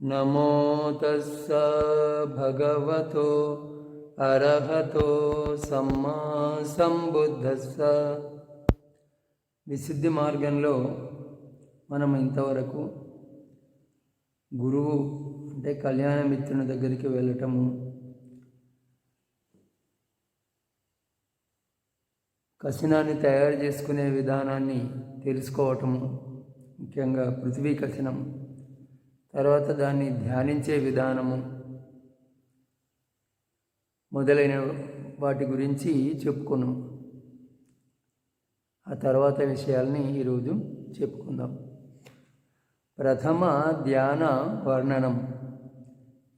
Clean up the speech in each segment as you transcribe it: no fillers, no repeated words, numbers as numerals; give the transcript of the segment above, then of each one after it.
నమో తస్స భగవతో అర్హతో సమ్మా సంబుద్ధస్స. విశుద్ధి మార్గంలో మనం ఇంతవరకు గురువు అంటే కళ్యాణ మిత్రుని దగ్గరికి వెళ్ళటము, కసినాన్ని తయారు చేసుకునే విధానాన్ని తెలుసుకోవటము, ముఖ్యంగా పృథ్వీ కసినం, తర్వాత దాన్ని ధ్యానించే విధానము మొదలైన వాటి గురించి చెప్పుకున్నాం. ఆ తర్వాత విషయాల్ని ఈరోజు చెప్పుకుందాం. ప్రథమ ధ్యాన వర్ణనం.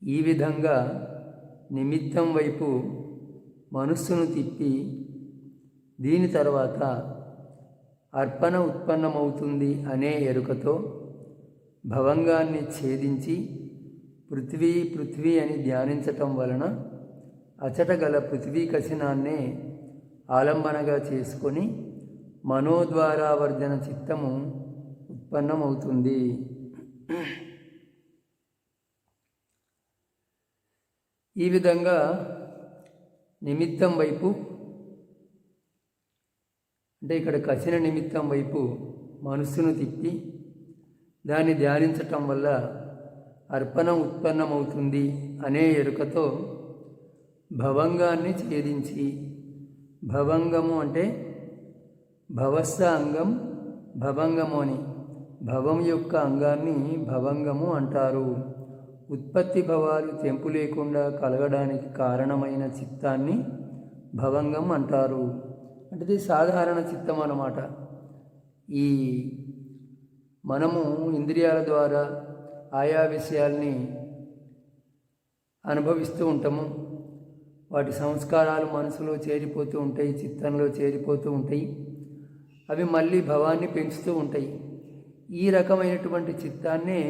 ఈ విధంగా నిమిత్తం వైపు మనస్సును తిప్పి దీని తర్వాత అర్పణ ఉత్పన్నమవుతుంది అనే ఎరుకతో భవంగాన్ని ఛేదించి పృథ్వీ పృథ్వీ అని ధ్యానించటం వలన అచట గల పృథ్వీ కసినాన్నే ఆలంబనగా చేసుకొని మనోద్వారావర్జన చిత్తము ఉత్పన్నమవుతుంది. ఈ విధంగా నిమిత్తం వైపు అంటే ఇక్కడ కసిన నిమిత్తం వైపు మనస్సును తిప్పి దాన్ని ధ్యానించటం వల్ల అర్పణం ఉత్పన్నమవుతుంది అనే ఎరుకతో భవంగాన్ని ఛేదించి, భవంగము అంటే భవస్స అంగం భవంగము అని, భవం యొక్క అంగాన్ని భవంగము అంటారు. ఉత్పత్తి భవాలు తెంపు లేకుండా కలగడానికి కారణమైన చిత్తాన్ని భవంగం అంటారు. అంటే ఇది సాధారణ చిత్తం అన్నమాట. ఈ మనము ఇంద్రియాల ద్వారా ఆయా విషయాల్ని అనుభవిస్తూ ఉంటాము. వాటి సంస్కారాలు మనసులో చేరిపోతూ ఉంటాయి, చిత్తంలో చేరిపోతూ ఉంటాయి. అవి మళ్ళీ భవాన్ని పెంచుతూ ఉంటాయి. ఈ రకమైనటువంటి చిత్తాన్నే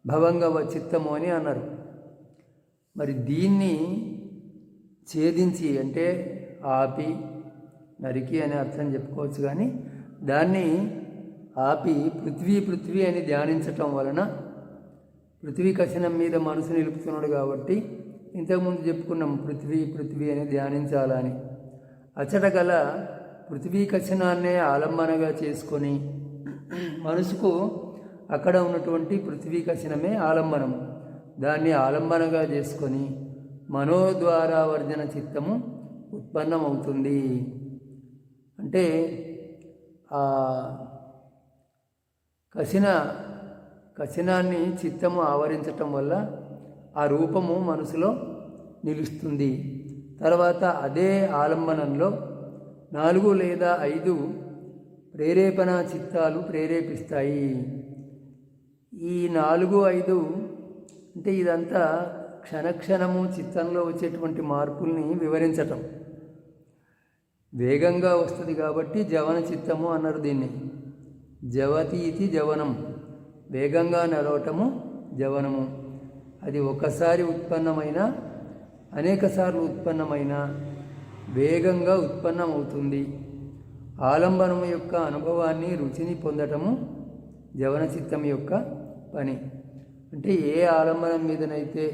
భవంగవ చిత్తము అని అన్నారు. మరి దీన్ని ఛేదించి అంటే ఆపి, నరికి అనే అర్థం చెప్పుకోవచ్చు, కానీ దాన్ని ఆపి పృథ్వీ పృథ్వీ అని ధ్యానించటం వలన పృథ్వీ కసినం మీద మనసు నిలుపుతున్నాడు కాబట్టి ఇంతకుముందు చెప్పుకున్నాం పృథ్వీ పృథ్వీ అని ధ్యానించాలని. అచట గల పృథ్వీ కసినాన్నే ఆలంబనగా చేసుకొని మనసుకు అక్కడ ఉన్నటువంటి పృథ్వీ కసినమే ఆలంబనము, దాన్ని ఆలంబనగా చేసుకొని మనోద్వారావర్జన చిత్తము ఉత్పన్నమవుతుంది. అంటే ఆ కసినాన్ని చిత్తము ఆవరించటం వల్ల ఆ రూపము మనసులో నిలుస్తుంది. తర్వాత అదే ఆలంబనంలో 4 లేదా 5 ప్రేరేపణ చిత్తాలు ప్రేరేపిస్తాయి. ఈ 4, 5 అంటే ఇదంతా క్షణక్షణము చిత్తంలో వచ్చేటువంటి మార్పుల్ని వివరించటం. వేగంగా వస్తుంది కాబట్టి జవన చిత్తము అన్నారు దీన్ని. జవతి ఇది జవనం, వేగంగా నడవటము జవనము. అది ఒకసారి ఉత్పన్నమైన, అనేకసార్లు ఉత్పన్నమైన వేగంగా ఉత్పన్నమవుతుంది. ఆలంబనము యొక్క అనుభవాన్ని, రుచిని పొందటము జవన చిత్తం యొక్క పని. అంటే ఏ ఆలంబనం మీదనైతే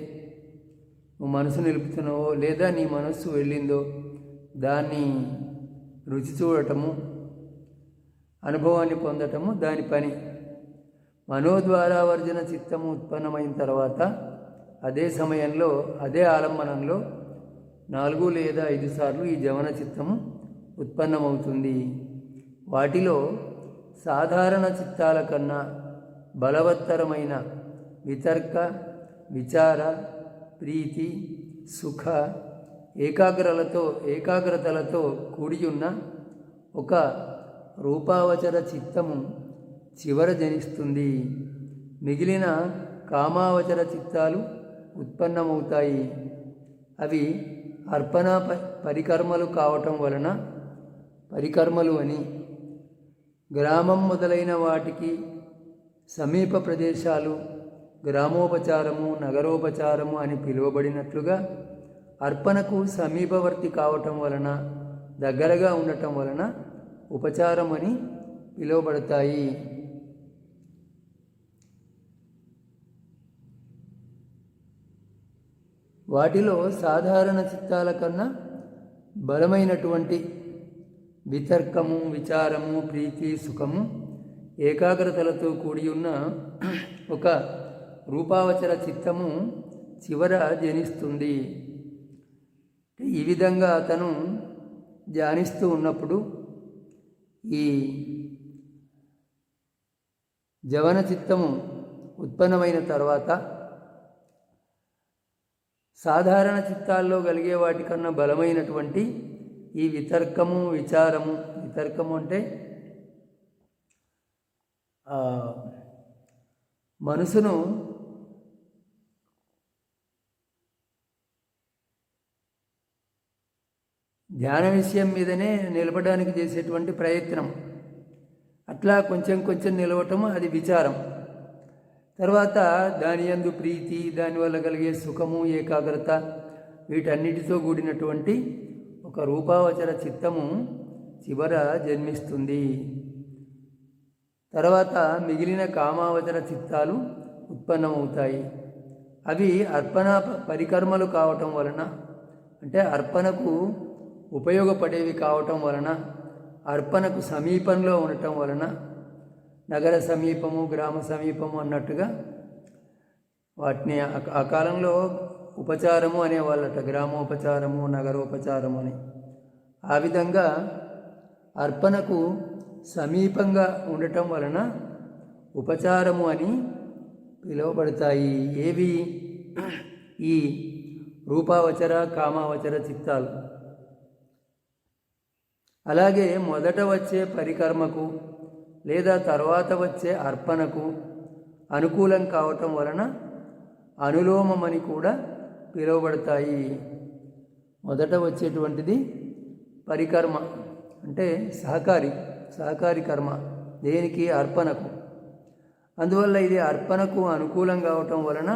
నువ్వు మనసు నిలుపుతున్నావో లేదా నీ మనస్సు వెళ్ళిందో దాన్ని రుచి చూడటము, అనుభవాన్ని పొందటము దాని పని. మనోద్వారావర్జన చిత్తము ఉత్పన్నమైన తర్వాత అదే సమయంలో అదే ఆలంబనంలో 4 లేదా 5 సార్లు ఈ జవన చిత్తము ఉత్పన్నమవుతుంది. వాటిలో సాధారణ చిత్తాల కన్నా బలవత్తరమైన వితర్క, విచార, ప్రీతి, సుఖ, ఏకాగ్రతలతో కూడి ఉన్న ఒక రూపావచర చిత్తము చివర జనిస్తుంది. మిగిలిన కామావచర చిత్తాలు ఉత్పన్నమవుతాయి. అవి అర్పణ పరికర్మలు కావటం వలన పరికర్మలు అని, గ్రామం మొదలైన వాటికి సమీప ప్రదేశాలు గ్రామోపచారము, నగరోపచారము అని పిలువబడినట్లుగా అర్పణకు సమీపవర్తి కావటం వలన, దగ్గరగా ఉండటం వలన ఉపచారం అని పిలువబడతాయి. వాటిలో సాధారణ చిత్తాల కన్నా బలమైనటువంటి వితర్కము, విచారము, ప్రీతి, సుఖము, ఏకాగ్రతలతో కూడి ఉన్న ఒక రూపావచర చిత్తము చివర జనిస్తుంది. ఈ విధంగా అతను ధ్యానిస్తూ ఉన్నప్పుడు ఈ జవన చిత్తము ఉత్పన్నమైన తర్వాత సాధారణ చిత్తాల్లో కలిగే వాటికన్నా బలమైనటువంటి ఈ వితర్కము, విచారము, వితర్కము అంటే మనసును ధ్యాన విషయం మీదనే నిలబడడానికి చేసేటువంటి ప్రయత్నం, అట్లా కొంచెం కొంచెం నిలవటము అది విచారం. తర్వాత దాని యందు ప్రీతి, దానివల్ల కలిగే సుఖము, ఏకాగ్రత, వీటన్నిటితో కూడినటువంటి ఒక రూపావచర చిత్తము చివర జన్మిస్తుంది. తర్వాత మిగిలిన కామావచర చిత్తాలు ఉత్పన్నమవుతాయి. అవి అర్పణ పరికర్మలు కావటం వలన, అంటే అర్పణకు ఉపయోగపడేవి కావటం వలన, అర్పణకు సమీపంలో ఉండటం వలన, నగర సమీపము, గ్రామ సమీపము అన్నట్టుగా వాటిని ఆ కాలంలో ఉపచారము అనేవాళ్ళట, గ్రామోపచారము, నగరోపచారము అని. ఆ విధంగా అర్పణకు సమీపంగా ఉండటం వలన ఉపచారము అని పిలువబడతాయి. ఏవి? ఈ రూపావచర, కామావచర చిత్తాలు. అలాగే మొదట వచ్చే పరికర్మకు లేదా తర్వాత వచ్చే అర్పణకు అనుకూలం కావటం వలన అనులోమమని కూడా పిలువబడతాయి. మొదట వచ్చేటువంటిది పరికర్మ, అంటే సహకారి కర్మ, దేనికి? అర్పణకు. అందువల్ల ఇది అర్పణకు అనుకూలం కావటం వలన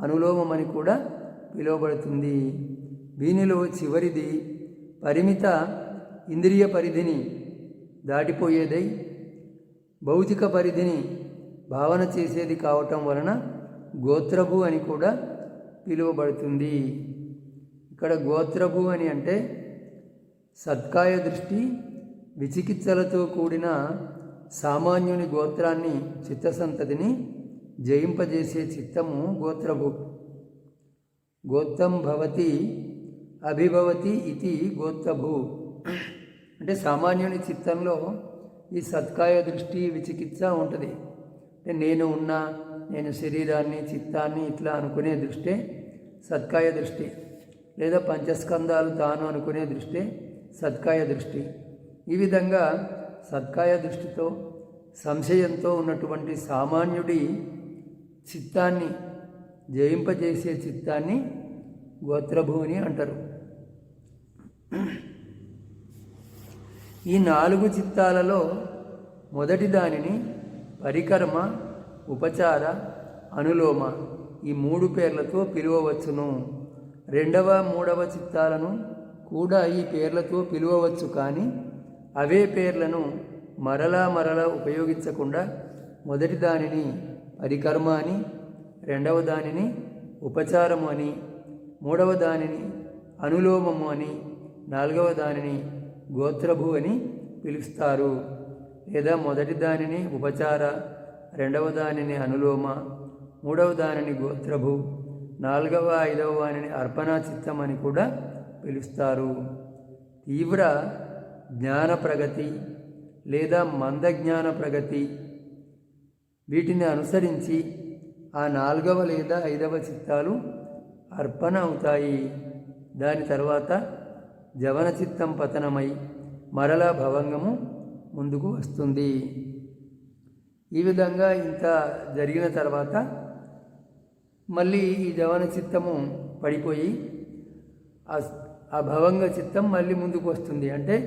అనులోమమని కూడా పిలువబడుతుంది. దీనిలో చివరిది పరిమిత ఇంద్రియ పరిధిని దాటిపోయేదై భౌతిక పరిధిని భావన చేసేది కావటం వలన గోత్రభు అని కూడా పిలువబడుతుంది. ఇక్కడ గోత్రభు అని అంటే సత్కాయ దృష్టి, విచికిత్సలతో కూడిన సామాన్యుని గోత్రాన్ని, చిత్తసంతతిని జయింపజేసే చిత్తము గోత్రభు. గోత్రం భవతి అభిభవతి ఇది గోత్రభు. అంటే సామాన్యుని చిత్తంలో ఈ సత్కాయ దృష్టి, విచికిత్స ఉంటుంది. అంటే నేను శరీరాన్ని, చిత్తాన్ని ఇట్లా అనుకునే దృష్టే సత్కాయ దృష్టి, లేదా పంచస్కందాలు తాను అనుకునే దృష్టే సత్కాయ దృష్టి. ఈ విధంగా సత్కాయ దృష్టితో, సంశయంతో ఉన్నటువంటి సామాన్యుడి చిత్తాన్ని జయింపజేసే చిత్తాన్ని గోత్రభు అని అంటారు. ఈ 4 చిత్తాలలో మొదటి దానిని పరికర్మ, ఉపచార, అనులోమ ఈ 3 పేర్లతో పిలువవచ్చును. రెండవ, మూడవ చిత్తాలను కూడా ఈ పేర్లతో పిలువవచ్చు. కానీ అవే పేర్లను మరలా ఉపయోగించకుండా మొదటి దానిని పరికర్మ అని, రెండవ దానిని ఉపచారము అని, మూడవ దానిని అనులోమము అని, నాలుగవ దానిని గోత్రభు అని పిలుస్తారు. లేదా మొదటి దానిని ఉపచార, రెండవ దానిని అనులోమ, మూడవ దానిని గోత్రభు, నాలుగవ, ఐదవ వానిని అర్పణా చిత్తం అని కూడా పిలుస్తారు. తీవ్ర జ్ఞాన ప్రగతి లేదా మందజ్ఞాన ప్రగతి వీటిని అనుసరించి ఆ 4వ లేదా 5వ చిత్తాలు అర్పణ అవుతాయి. దాని తర్వాత జవన చిత్తం పతనమై మరలా భవంగము ముందుకు వస్తుంది. ఈ విధంగా ఇంత జరిగిన తర్వాత మళ్ళీ ఈ జవన చిత్తము పడిపోయి ఆ భవంగ చిత్తం మళ్ళీ ముందుకు వస్తుంది. అంటే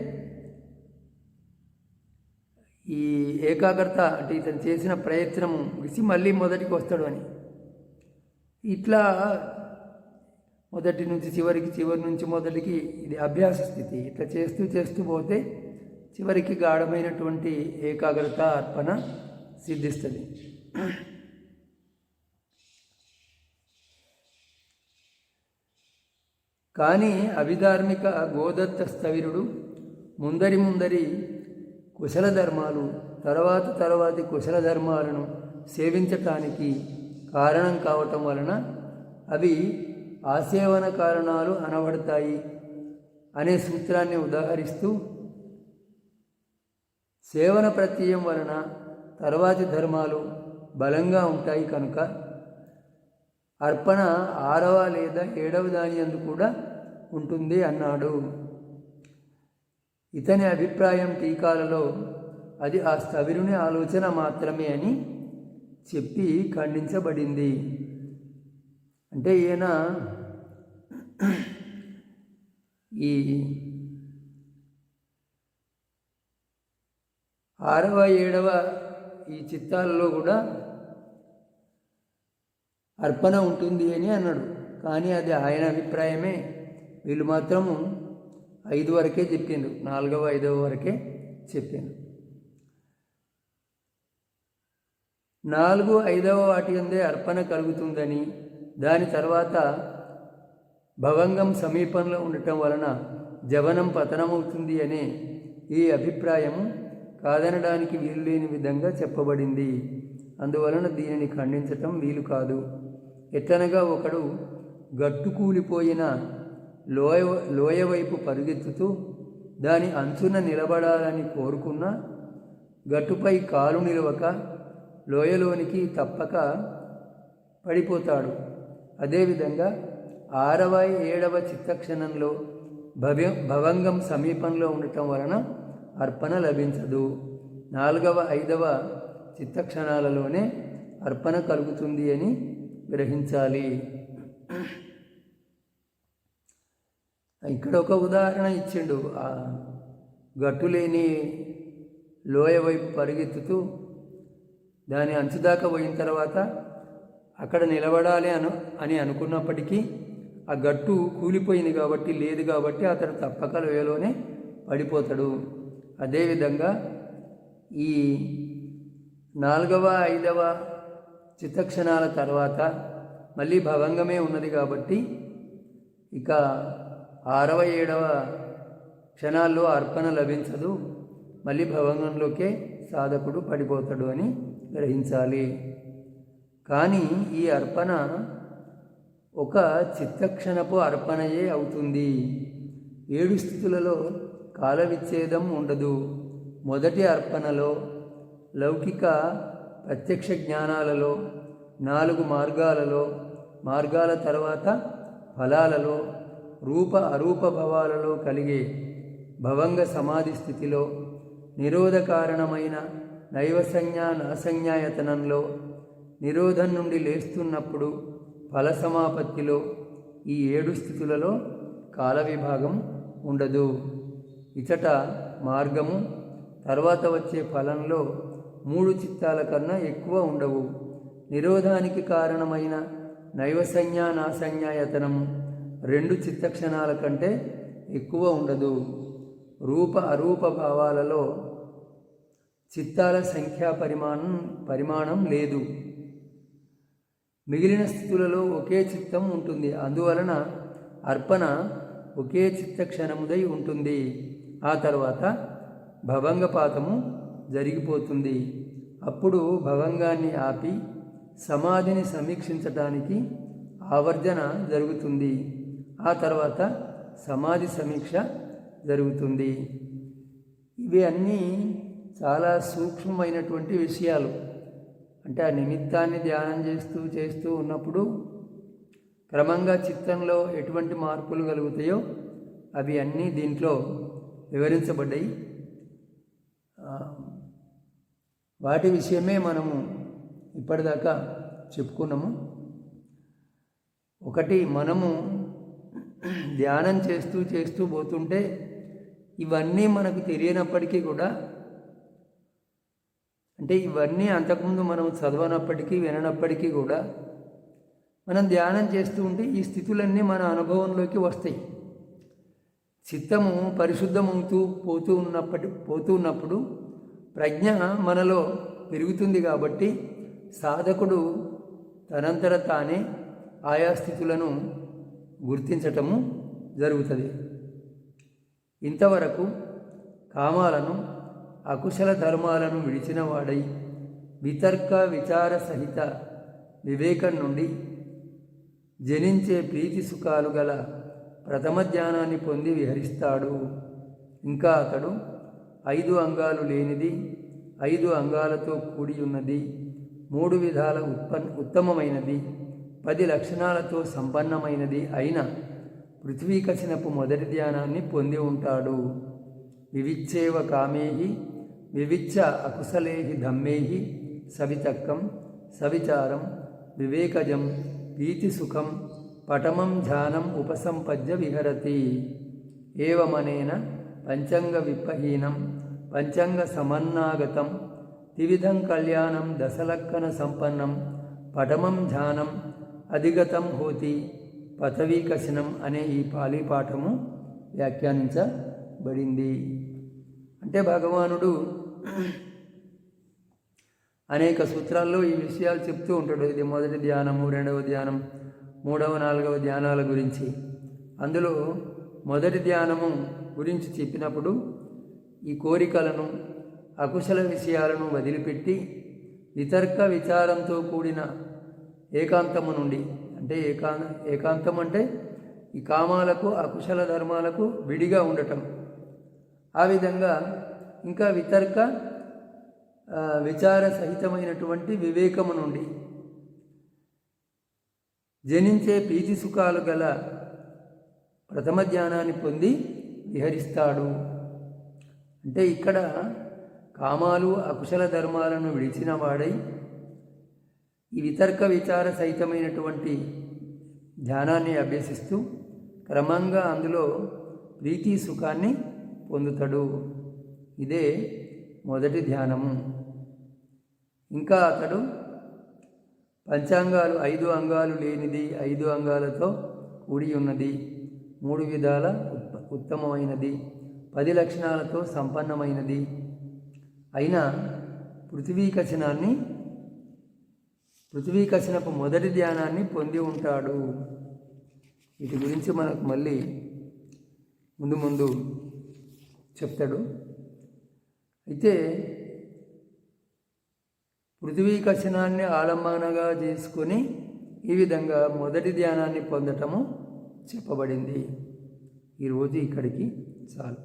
ఈ ఏకాగ్రత, అంటే ఇతను చేసిన ప్రయత్నము విసి మళ్ళీ మొదటికి వస్తాడు అని. ఇట్లా మొదటి నుంచి చివరికి, చివరి నుంచి మొదటికి ఇది అభ్యాస స్థితి. ఇట్లా చేస్తూ పోతే చివరికి గాఢమైనటువంటి ఏకాగ్రత, అర్పణ సిద్ధిస్తుంది. కానీ అవిధార్మిక గోదత్త స్థవిరుడు ముందరి కుశల ధర్మాలు తర్వాతి కుశల ధర్మాలను సేవించటానికి కారణం కావటం వలన అవి ఆసేవన కారణాలు అనబడతాయి అనే సూత్రాన్ని ఉదాహరిస్తూ, సేవన ప్రత్యయం వలన తర్వాతి ధర్మాలు బలంగా ఉంటాయి కనుక అర్పణ 6వ లేదా 7వ దాని యందు కూడా ఉంటుంది అన్నాడు. ఇతని అభిప్రాయం టీకాలలో అది ఆ స్థవిరుని ఆలోచన మాత్రమే అని చెప్పి ఖండించబడింది. అంటే ఈయన ఈ 6వ 7వ ఈ చిత్తాలలో కూడా అర్పణ ఉంటుంది అని అన్నాడు. కానీ అది ఆయన అభిప్రాయమే. వీళ్ళు మాత్రము 5 వరకే చెప్పిండ్రు, 4వ 5వ వరకే చెప్పిండ్రు. 4, 5వ వాటి అందే అర్పణ కలుగుతుందని, దాని తర్వాత భవంగం సమీపంలో ఉండటం వలన జవనం పతనమవుతుంది అనే ఈ అభిప్రాయము కాదనడానికి వీలు లేని విధంగా చెప్పబడింది. అందువలన దీనిని ఖండించటం వీలు కాదు. ఎట్లనగా ఒకడు గట్టు కూలిపోయిన లోయ వైపు పరుగెత్తుతూ దాని అంచున నిలబడాలని కోరుకున్న గట్టుపై కాలు నిలవక లోయలోనికి తప్పక పడిపోతాడు. అదేవిధంగా 6వ 7వ చిత్తక్షణంలో భవంగం సమీపంలో ఉండటం వలన అర్పణ లభించదు. 4వ 5వ చిత్తక్షణాలలోనే అర్పణ కలుగుతుంది అని గ్రహించాలి. ఇక్కడ ఒక ఉదాహరణ ఇచ్చిండు. ఆ గట్టులేని లోయ వైపు పరిగెత్తుతూ దాని అంచుదాకా పోయిన తర్వాత అక్కడ నిలబడాలి అని అనుకున్నప్పటికీ ఆ గట్టు కూలిపోయింది కాబట్టి, లేదు కాబట్టి అతడు తప్పక లోయలోనే పడిపోతాడు. అదేవిధంగా ఈ 4వ 5వ చిత్తక్షణాల తర్వాత మళ్ళీ భవంగమే ఉన్నది కాబట్టి ఇక 6వ 7వ క్షణాల్లో అర్పణ లభించదు, మళ్ళీ భవంగంలోకే సాధకుడు పడిపోతాడు అని గ్రహించాలి. కానీ ఈ అర్పణ ఒక చిత్తక్షణపు అర్పణయే అవుతుంది. 7 స్థితులలో కాల విచ్ఛేదం ఉండదు. మొదటి అర్పణలో లౌకిక ప్రత్యక్ష జ్ఞానాలలో 4 మార్గాల తర్వాత ఫలాలలో రూప అరూప భవాలలో కలిగే భవంగ సమాధి స్థితిలో నిరోధ కారణమైన నైవసంజ్ఞా నాసంజ్ఞాయతనంలో నిరోధం నుండి లేస్తున్నప్పుడు ఫల సమాపత్తిలో ఈ 7 స్థితులలో కాల విభాగం ఉండదు. ఇచట మార్గము తర్వాత వచ్చే ఫలంలో 3 చిత్తాల కన్నా ఎక్కువ ఉండవు. నిరోధానికి కారణమైన నైవసంజ్ఞా నాసంజ్ఞాయతనము 2 చిత్తక్షణాల కంటే ఎక్కువ ఉండదు. రూప అరూప భావాలలో చిత్తాల సంఖ్యా పరిమాణం లేదు. మిగిలిన స్థితులలో ఒకే చిత్తం ఉంటుంది. అందువలన అర్పణ ఒకే చిత్తక్షణముదై ఉంటుంది. ఆ తర్వాత భవంగపాతము జరిగిపోతుంది. అప్పుడు భవంగాన్ని ఆపి సమాధిని సమీక్షించటానికి ఆవర్జన జరుగుతుంది. ఆ తర్వాత సమాధి సమీక్ష జరుగుతుంది. ఇవి అన్నీ చాలా సూక్ష్మమైనటువంటి విషయాలు. అంటే ఆ నిమిత్తాన్ని ధ్యానం చేస్తూ ఉన్నప్పుడు క్రమంగా చిత్తంలో ఎటువంటి మార్పులు కలుగుతాయో అవి అన్నీ దీంట్లో వివరించబడ్డాయి. వాటి విషయమే మనము ఇప్పటిదాకా చెప్పుకున్నాము. ఒకటి, మనము ధ్యానం చేస్తూ పోతుంటే ఇవన్నీ మనకు తెలియనప్పటికీ కూడా, అంటే ఇవన్నీ అంతకుముందు మనం చదవనప్పటికీ విననప్పటికీ కూడా మనం ధ్యానం చేస్తూ ఉంటే ఈ స్థితులన్నీ మన అనుభవంలోకి వస్తాయి. చిత్తము పరిశుద్ధమవుతూ పోతూ ఉన్నప్పుడు ప్రజ్ఞ మనలో పెరుగుతుంది. కాబట్టి సాధకుడు తనంతట తానే ఆయా స్థితులను గుర్తించటము జరుగుతుంది. ఇంతవరకు కామాలను అకుశల ధర్మాలను విడిచిన వాడై వితర్క విచార సహిత వివేకం నుండి జనించే ప్రీతి సుఖాలు గల ప్రథమ ధ్యానాన్ని పొంది విహరిస్తాడు. ఇంకా అతడు 5 అంగాలు లేనిది, 5 అంగాలతో కూడి ఉన్నది, 3 విధాల ఉత్తమమైనది, 10 లక్షణాలతో సంపన్నమైనది అయిన పృథ్వీకశినపు మొదటి ధ్యానాన్ని పొంది ఉంటాడు. వివిచ్చేవ కామేహి వివిచ్చ అకుశలేహి ధమ్మేహి సవితక్కం సవిచారం వివేకజం ప్రీతిసుఖం పటమం ధ్యానం ఉపసంపద్య విహరతి. ఏవమనేన పంచంగ విప్పహీనం పంచంగ సమన్నాగతం త్రివిధం కళ్యాణం దశలక్కన సంపన్నం పటమం ధ్యానం అధిగతం హోతి పథవీకశనం అనే ఈ పాళీ పాఠము వ్యాఖ్యానించబడింది. అంటే భగవానుడు అనేక సూత్రాల్లో ఈ విషయాలు చెప్తూ ఉంటాడు. ఇది మొదటి ధ్యానము, రెండవ ధ్యానం, మూడవ, నాలుగవ ధ్యానాల గురించి. అందులో మొదటి ధ్యానము గురించి చెప్పినప్పుడు ఈ కోరికలను అకుశల విషయాలను వదిలిపెట్టి వితర్క విచారంతో కూడిన ఏకాంతము నుండి, అంటే ఏకాంతం అంటే ఈ కామాలకు అకుశల ధర్మాలకు విడిగా ఉండటం, ఆ విధంగా ఇంకా వితర్క విచార సహితమైనటువంటి వివేకము నుండి జనించే ప్రీతి సుఖాలు గల ప్రథమ ధ్యానాన్ని పొంది విహరిస్తాడు. అంటే ఇక్కడ కామాలు అకుశల ధర్మాలను విడిచిన వాడై ఈ వితర్క విచార సహితమైనటువంటి ధ్యానాన్ని అభ్యసిస్తూ క్రమంగా అందులో ప్రీతి సుఖాన్ని పొందుతాడు. ఇదే మొదటి ధ్యానము. ఇంకా అతడు పంచాంగాలు 5 అంగాలు లేనిది, 5 అంగాలతో కూడి ఉన్నది, 3 విధాల ఉత్తమమైనది, 10 లక్షణాలతో సంపన్నమైనది అయిన పృథ్వీకశనపు మొదటి ధ్యానాన్ని పొంది ఉంటాడు. వీటి గురించి మనకు మళ్ళీ ముందు చెప్తాడు. అయితే పృథ్వీకశనాన్ని ఆలంబనగా చేసుకొని ఈ విధంగా మొదటి ధ్యానాన్ని పొందటము చెప్పబడింది. ఈరోజు ఇక్కడికి చాలు.